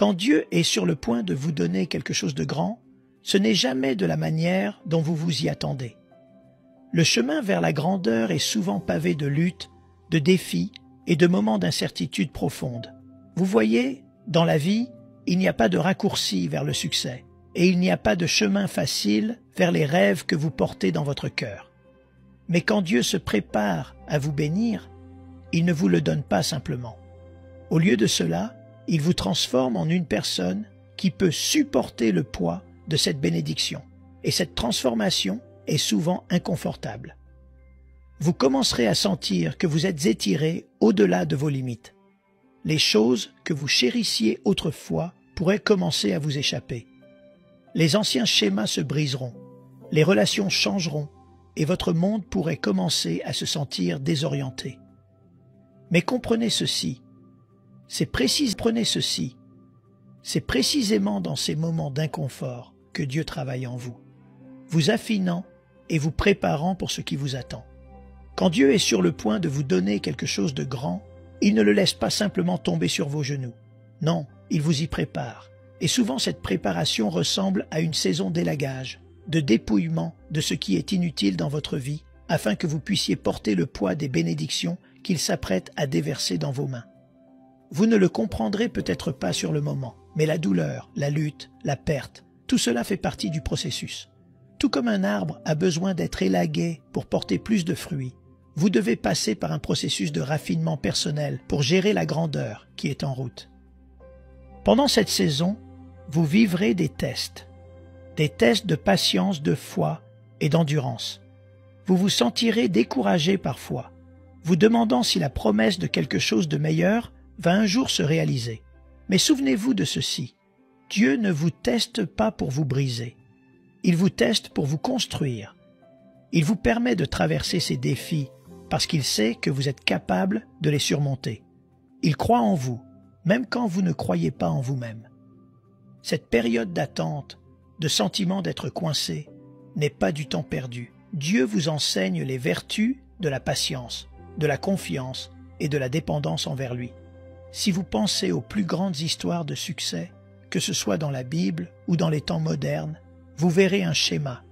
Quand Dieu est sur le point de vous donner quelque chose de grand, ce n'est jamais de la manière dont vous vous y attendez. Le chemin vers la grandeur est souvent pavé de luttes, de défis et de moments d'incertitude profonde. Vous voyez, dans la vie, il n'y a pas de raccourci vers le succès et il n'y a pas de chemin facile vers les rêves que vous portez dans votre cœur. Mais quand Dieu se prépare à vous bénir, il ne vous le donne pas simplement. Au lieu de cela, il vous transforme en une personne qui peut supporter le poids de cette bénédiction. Et cette transformation est souvent inconfortable. Vous commencerez à sentir que vous êtes étiré au-delà de vos limites. Les choses que vous chérissiez autrefois pourraient commencer à vous échapper. Les anciens schémas se briseront, les relations changeront et votre monde pourrait commencer à se sentir désorienté. Mais comprenez ceci, c'est précisément dans ces moments d'inconfort que Dieu travaille en vous, vous affinant et vous préparant pour ce qui vous attend. Quand Dieu est sur le point de vous donner quelque chose de grand, il ne le laisse pas simplement tomber sur vos genoux. Non, il vous y prépare. Et souvent cette préparation ressemble à une saison d'élagage, de dépouillement de ce qui est inutile dans votre vie, afin que vous puissiez porter le poids des bénédictions qu'il s'apprête à déverser dans vos mains. Vous ne le comprendrez peut-être pas sur le moment, mais la douleur, la lutte, la perte, tout cela fait partie du processus. Tout comme un arbre a besoin d'être élagué pour porter plus de fruits, vous devez passer par un processus de raffinement personnel pour gérer la grandeur qui est en route. Pendant cette saison, vous vivrez des tests de patience, de foi et d'endurance. Vous vous sentirez découragé parfois, vous demandant si la promesse de quelque chose de meilleur va un jour se réaliser. Mais souvenez-vous de ceci, Dieu ne vous teste pas pour vous briser, il vous teste pour vous construire. Il vous permet de traverser ces défis parce qu'il sait que vous êtes capable de les surmonter. Il croit en vous, même quand vous ne croyez pas en vous-même. Cette période d'attente, de sentiment d'être coincé, n'est pas du temps perdu. Dieu vous enseigne les vertus de la patience, de la confiance et de la dépendance envers lui. Si vous pensez aux plus grandes histoires de succès, que ce soit dans la Bible ou dans les temps modernes, vous verrez un schéma.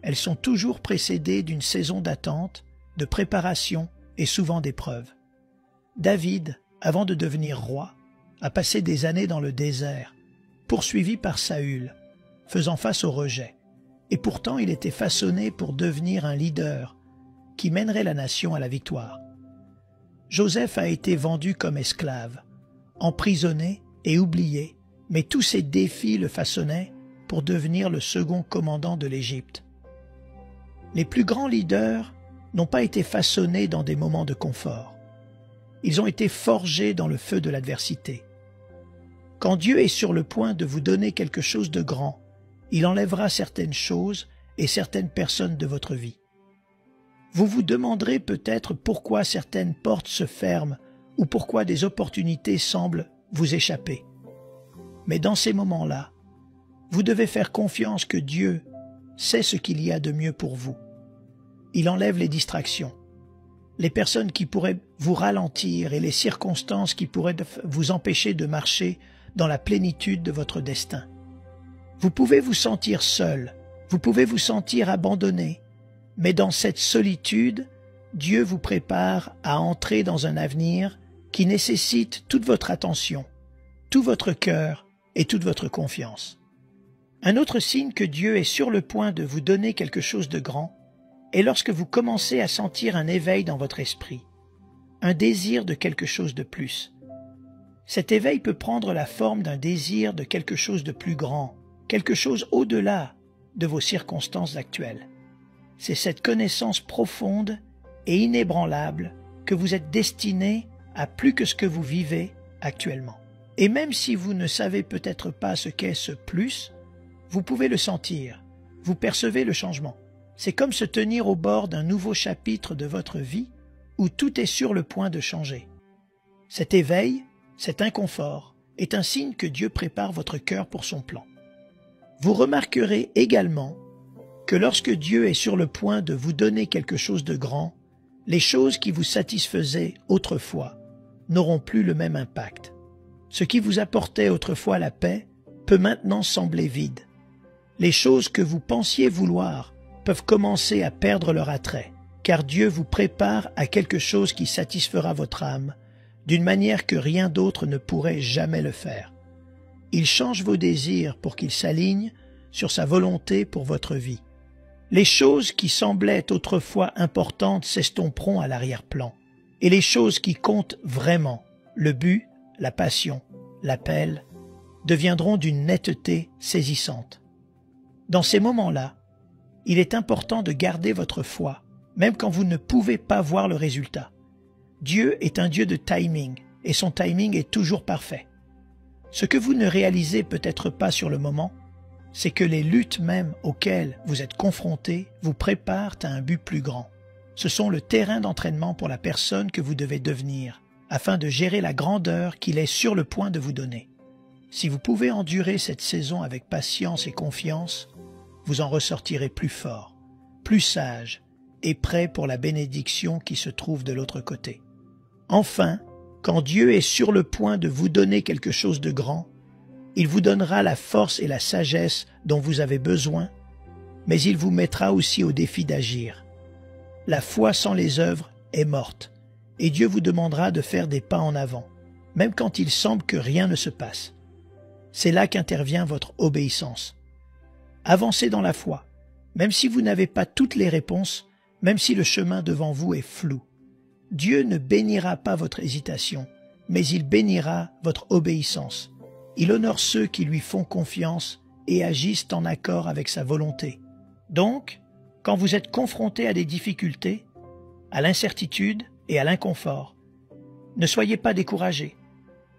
Elles sont toujours précédées d'une saison d'attente, de préparation et souvent d'épreuves. David, avant de devenir roi, a passé des années dans le désert, poursuivi par Saül, faisant face au rejet. Et pourtant il était façonné pour devenir un leader qui mènerait la nation à la victoire. Joseph a été vendu comme esclave, emprisonné et oublié, mais tous ces défis le façonnaient pour devenir le second commandant de l'Égypte. Les plus grands leaders n'ont pas été façonnés dans des moments de confort. Ils ont été forgés dans le feu de l'adversité. Quand Dieu est sur le point de vous donner quelque chose de grand, il enlèvera certaines choses et certaines personnes de votre vie. Vous vous demanderez peut-être pourquoi certaines portes se ferment ou pourquoi des opportunités semblent vous échapper. Mais dans ces moments-là, vous devez faire confiance que Dieu sait ce qu'il y a de mieux pour vous. Il enlève les distractions, les personnes qui pourraient vous ralentir et les circonstances qui pourraient vous empêcher de marcher dans la plénitude de votre destin. Vous pouvez vous sentir seul, vous pouvez vous sentir abandonné, mais dans cette solitude, Dieu vous prépare à entrer dans un avenir qui nécessite toute votre attention, tout votre cœur et toute votre confiance. Un autre signe que Dieu est sur le point de vous donner quelque chose de grand est lorsque vous commencez à sentir un éveil dans votre esprit, un désir de quelque chose de plus. Cet éveil peut prendre la forme d'un désir de quelque chose de plus grand, quelque chose au-delà de vos circonstances actuelles. C'est cette connaissance profonde et inébranlable que vous êtes destiné à plus que ce que vous vivez actuellement. Et même si vous ne savez peut-être pas ce qu'est ce plus, vous pouvez le sentir, vous percevez le changement. C'est comme se tenir au bord d'un nouveau chapitre de votre vie où tout est sur le point de changer. Cet éveil, cet inconfort, est un signe que Dieu prépare votre cœur pour son plan. Vous remarquerez également que lorsque Dieu est sur le point de vous donner quelque chose de grand, les choses qui vous satisfaisaient autrefois n'auront plus le même impact. Ce qui vous apportait autrefois la paix peut maintenant sembler vide. Les choses que vous pensiez vouloir peuvent commencer à perdre leur attrait, car Dieu vous prépare à quelque chose qui satisfera votre âme, d'une manière que rien d'autre ne pourrait jamais le faire. Il change vos désirs pour qu'ils s'alignent sur sa volonté pour votre vie. Les choses qui semblaient autrefois importantes s'estomperont à l'arrière-plan, et les choses qui comptent vraiment, le but, la passion, l'appel, deviendront d'une netteté saisissante. Dans ces moments-là, il est important de garder votre foi, même quand vous ne pouvez pas voir le résultat. Dieu est un Dieu de timing, et son timing est toujours parfait. Ce que vous ne réalisez peut-être pas sur le moment, c'est que les luttes même auxquelles vous êtes confrontés vous préparent à un but plus grand. Ce sont le terrain d'entraînement pour la personne que vous devez devenir, afin de gérer la grandeur qu'il est sur le point de vous donner. Si vous pouvez endurer cette saison avec patience et confiance, vous en ressortirez plus fort, plus sage et prêt pour la bénédiction qui se trouve de l'autre côté. Enfin, quand Dieu est sur le point de vous donner quelque chose de grand, il vous donnera la force et la sagesse dont vous avez besoin, mais il vous mettra aussi au défi d'agir. La foi sans les œuvres est morte, et Dieu vous demandera de faire des pas en avant, même quand il semble que rien ne se passe. C'est là qu'intervient votre obéissance. Avancez dans la foi, même si vous n'avez pas toutes les réponses, même si le chemin devant vous est flou. Dieu ne bénira pas votre hésitation, mais il bénira votre obéissance. Il honore ceux qui lui font confiance et agissent en accord avec sa volonté. Donc, quand vous êtes confronté à des difficultés, à l'incertitude et à l'inconfort, ne soyez pas découragés.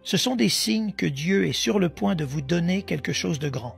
Ce sont des signes que Dieu est sur le point de vous donner quelque chose de grand.